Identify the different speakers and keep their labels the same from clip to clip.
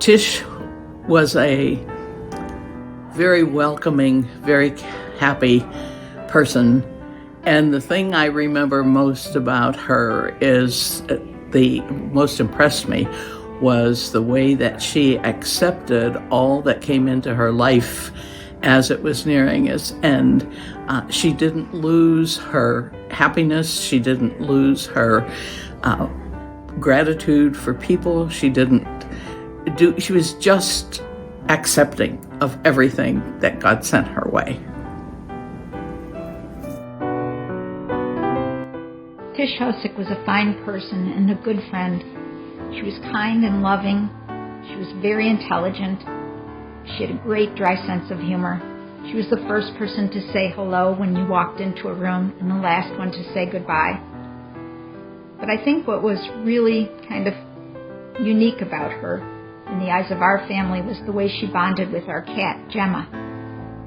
Speaker 1: Tish was a very welcoming, very happy person. And the thing I remember most about her is the most impressed me was the way that she accepted all that came into her life as it was nearing its end. She didn't lose her happiness. She didn't lose her gratitude for people. She was just accepting of everything that God sent her way.
Speaker 2: Tish Hosick was a fine person and a good friend. She was kind and loving. She was very intelligent. She had a great dry sense of humor. She was the first person to say hello when you walked into a room and the last one to say goodbye. But I think what was really kind of unique about her in the eyes of our family was the way she bonded with our cat, Gemma.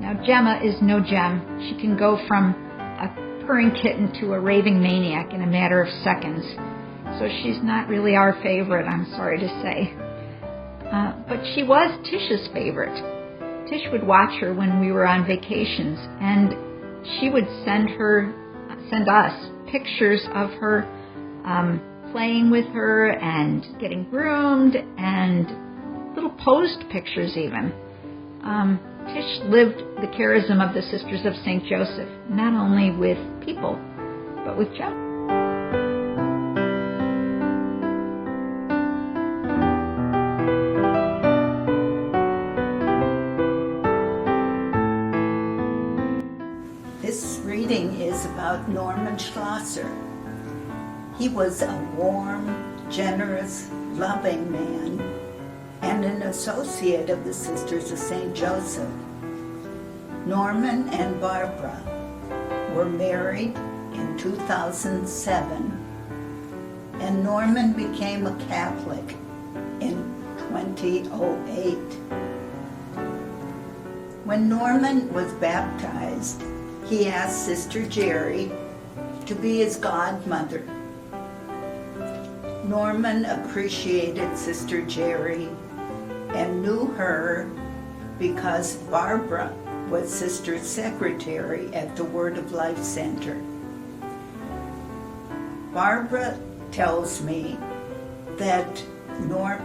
Speaker 2: Now, Gemma is no gem. She can go from a purring kitten to a raving maniac in a matter of seconds. So she's not really our favorite, I'm sorry to say. But she was Tish's favorite. Tish would watch her when we were on vacations, and she would send us pictures of her playing with her and getting groomed, and little posed pictures even. Tish lived the charism of the Sisters of St. Joseph, not only with people, but with Gemma.
Speaker 3: This reading is about Norman Schlosser. He was a warm, generous, loving man and an associate of the Sisters of St. Joseph. Norman and Barbara were married in 2007, and Norman became a Catholic in 2008. When Norman was baptized, he asked Sister Jerry to be his godmother. Norman appreciated Sister Jerry and knew her because Barbara was Sister's secretary at the Word of Life Center. Barbara tells me that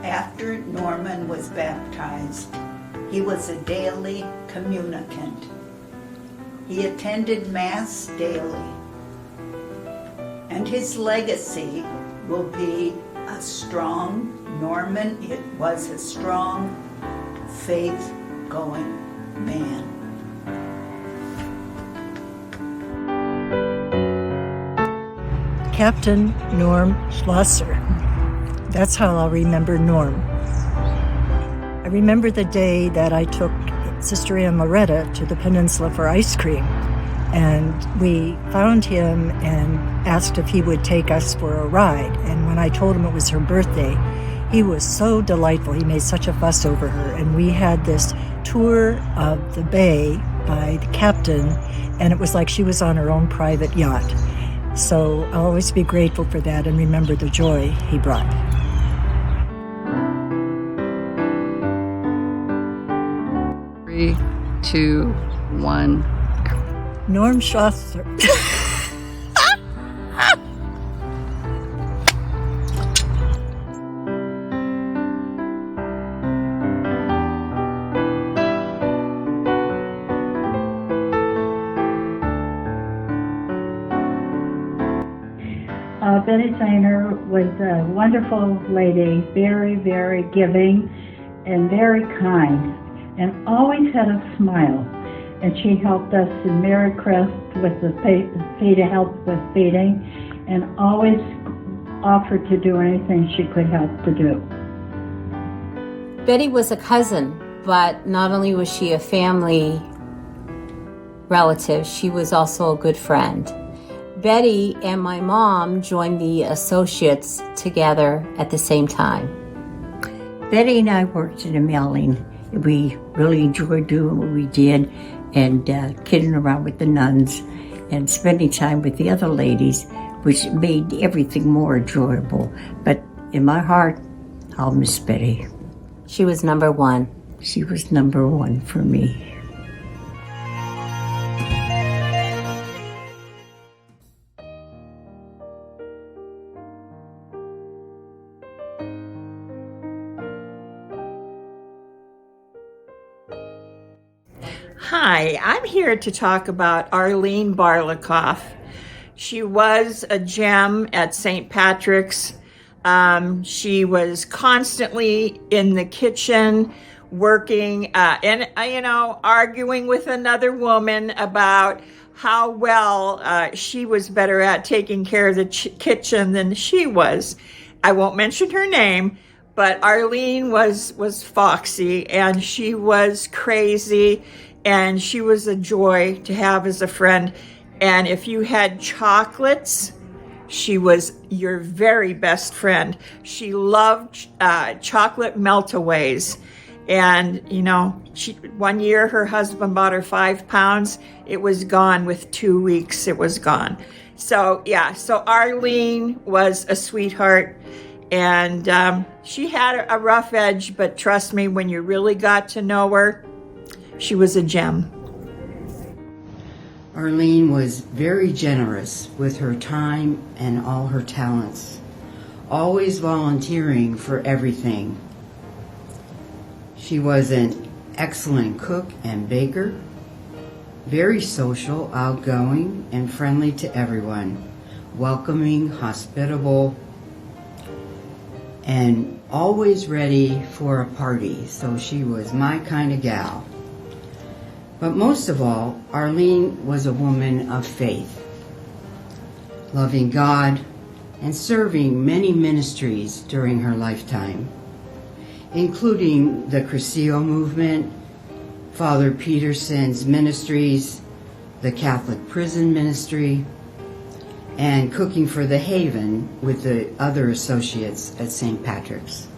Speaker 3: after Norman was baptized, he was a daily communicant. He attended Mass daily, and his legacy will be a strong, Norman was a strong, faith-going man.
Speaker 4: Captain Norm Schlosser. That's how I'll remember Norm. I remember the day that I took Sister Ann Loretta to the peninsula for ice cream, and we found him and asked if he would take us for a ride. And when I told him it was her birthday, he was so delightful. He made such a fuss over her, and we had this tour of the bay by the captain, and it was like she was on her own private yacht. So I'll always be grateful for that and remember the joy he brought.
Speaker 5: Three, two, one.
Speaker 4: Norm Schlosser.
Speaker 6: Betty Zeiner was a wonderful lady, very, very giving and very kind, and always had a smile. And she helped us in Marycrest with the pay to help with feeding, and always offered to do anything she could help to do.
Speaker 7: Betty was a cousin, but not only was she a family relative, she was also a good friend. Betty and my mom joined the associates together at the same time.
Speaker 8: Betty and I worked in a mailing. We really enjoyed doing what we did and kidding around with the nuns and spending time with the other ladies, which made everything more enjoyable. But in my heart, I'll miss Betty.
Speaker 7: She was number one.
Speaker 8: She was number one for me.
Speaker 9: Hi, I'm here to talk about Arlene Barlikov. She was a gem at St. Patrick's. She was constantly in the kitchen working and arguing with another woman about how well she was better at taking care of the kitchen than she was. I won't mention her name, but Arlene was foxy, and she was crazy, and she was a joy to have as a friend. And if you had chocolates, she was your very best friend. She loved chocolate meltaways. And, one year her husband bought her 5 pounds. It was gone with 2 weeks. It was gone. So Arlene was a sweetheart. And she had a rough edge, but trust me, when you really got to know her, she was a gem.
Speaker 10: Arlene was very generous with her time and all her talents, always volunteering for everything. She was an excellent cook and baker, very social, outgoing, and friendly to everyone, welcoming, hospitable, and always ready for a party. So she was my kind of gal. But most of all, Arlene was a woman of faith, loving God and serving many ministries during her lifetime, including the Cresceo movement, Father Peterson's ministries, the Catholic prison ministry, and cooking for the Haven with the other associates at St. Patrick's.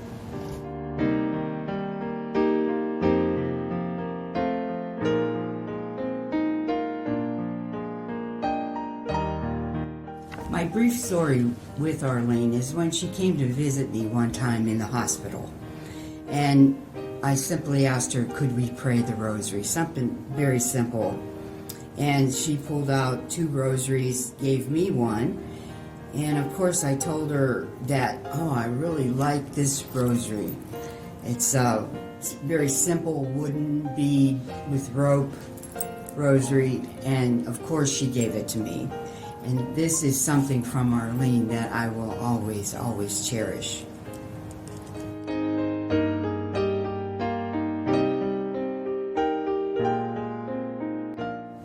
Speaker 10: My brief story with Arlene is when she came to visit me one time in the hospital. And I simply asked her, could we pray the rosary? Something very simple. And she pulled out 2 rosaries, gave me one. And of course I told her that, I really like this rosary. It's a very simple wooden bead with rope rosary. And of course she gave it to me. And this is something from Arlene that I will always, always cherish.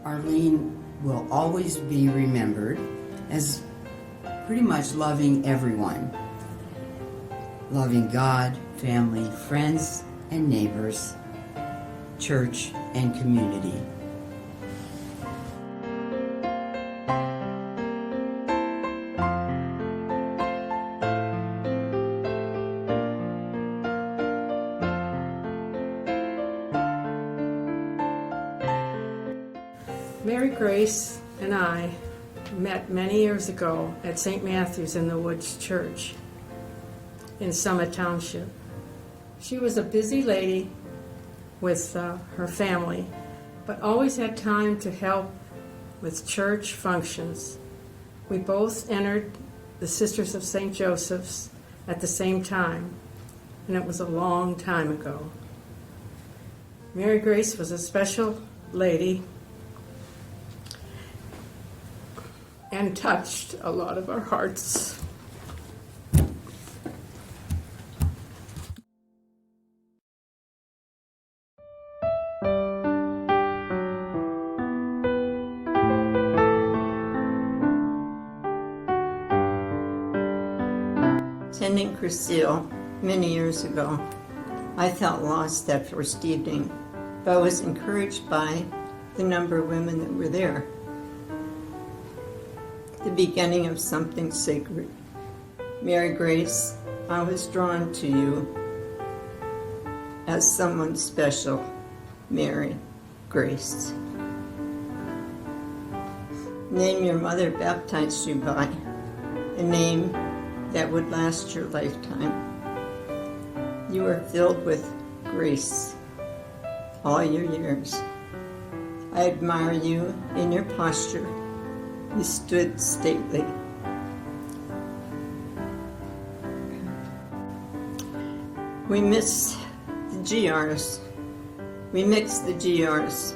Speaker 10: Arlene will always be remembered as pretty much loving everyone. Loving God, family, friends, and neighbors, church, and community.
Speaker 11: Mary Grace and I met many years ago at St. Matthew's in the Woods Church in Summit Township. She was a busy lady with her family, but always had time to help with church functions. We both entered the Sisters of St. Joseph's at the same time, and it was a long time ago. Mary Grace was a special lady and touched a lot of our hearts.
Speaker 8: Attending Cresceo many years ago, I felt lost that first evening, but I was encouraged by the number of women that were there. The beginning of something sacred. Mary Grace, I was drawn to you as someone special, Mary Grace. Name your mother baptized you by, a name that would last your lifetime. You are filled with
Speaker 12: grace all your years. I admire you in your posture. You stood stately. We miss the GRs. We mix the GRs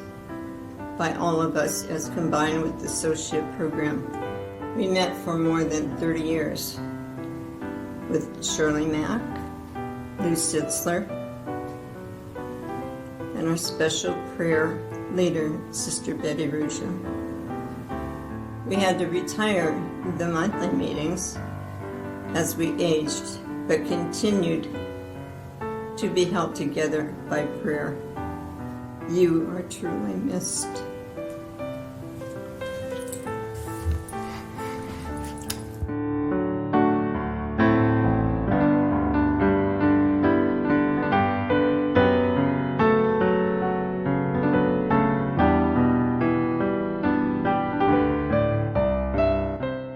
Speaker 12: by all of us as combined with the associate program. We met for more than 30 years with Shirley Mack, Lou Sitzler, and our special prayer leader, Sister Betty Ruja. We had to retire the monthly meetings as we aged, but continued to be held together by prayer. You are truly missed.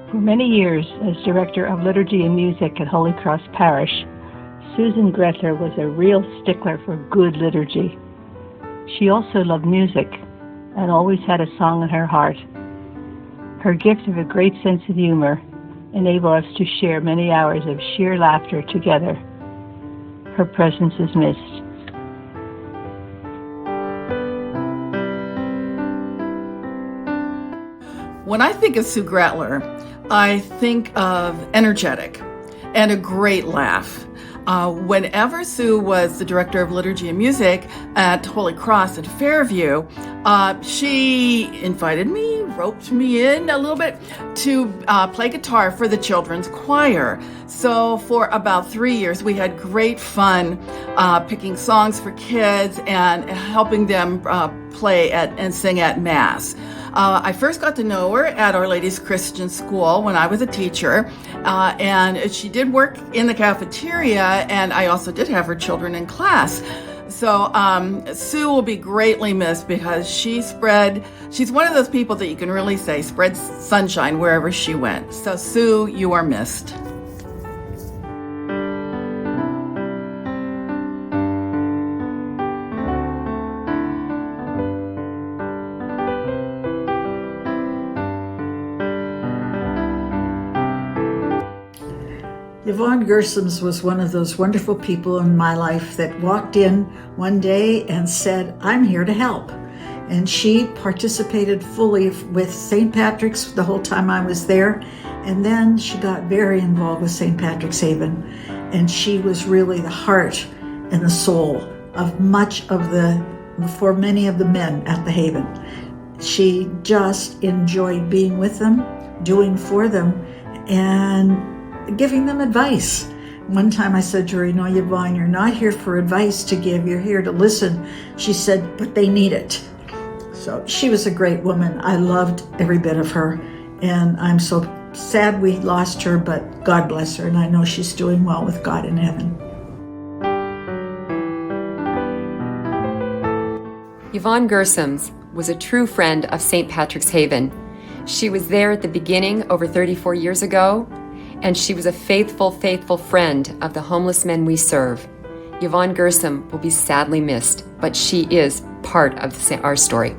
Speaker 6: For many years, as Director of Liturgy and Music at Holy Cross Parish, Susan Gretler was a real stickler for good liturgy. She also loved music and always had a song in her heart. Her gift of a great sense of humor enabled us to share many hours of sheer laughter together. Her presence is missed.
Speaker 1: When I think of Sue Gretler, I think of energetic and a great laugh. Whenever Sue was the Director of Liturgy and Music at Holy Cross at Fairview, she invited me, roped me in a little bit to play guitar for the children's choir. So for about 3 years, we had great fun picking songs for kids and helping them play and sing at Mass. I first got to know her at Our Lady's Christian School when I was a teacher, and she did work in the cafeteria, and I also did have her children in class. So Sue will be greatly missed because she's one of those people that you can really say spread sunshine wherever she went. So Sue, you are missed.
Speaker 13: Yvonne Gersoms was one of those wonderful people in my life that walked in one day and said, "I'm here to help." And she participated fully with St. Patrick's the whole time I was there. And then she got very involved with St. Patrick's Haven. And she was really the heart and the soul of for many of the men at the Haven. She just enjoyed being with them, doing for them, and giving them advice. One time I said to her, "No, Yvonne, you're not here for advice to give, you're here to listen." She said, "But they need it." So she was a great woman. I loved every bit of her, and I'm so sad we lost her, but God bless her, and I know she's doing well with God in heaven.
Speaker 14: Yvonne Gersoms was a true friend of St. Patrick's Haven. She was there at the beginning over 34 years ago, and she was a faithful, faithful friend of the homeless men we serve. Yvonne Gersom will be sadly missed, but she is part of our story.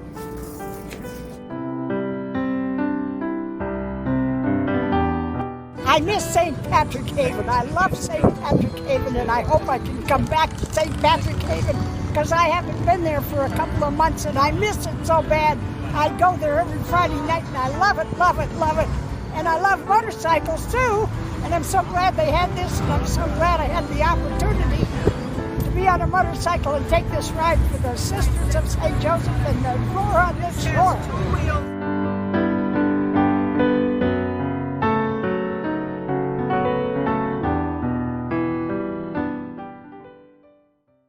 Speaker 15: I miss St. Patrick Haven. I love St. Patrick Haven, and I hope I can come back to St. Patrick Haven because I haven't been there for a couple of months, and I miss it so bad. I go there every Friday night, and I love it, love it, love it. And I love motorcycles too, and I'm so glad they had this, and I'm so glad I had the opportunity to be on a motorcycle and take this ride for the Sisters of St. Joseph and the Roar on this shore.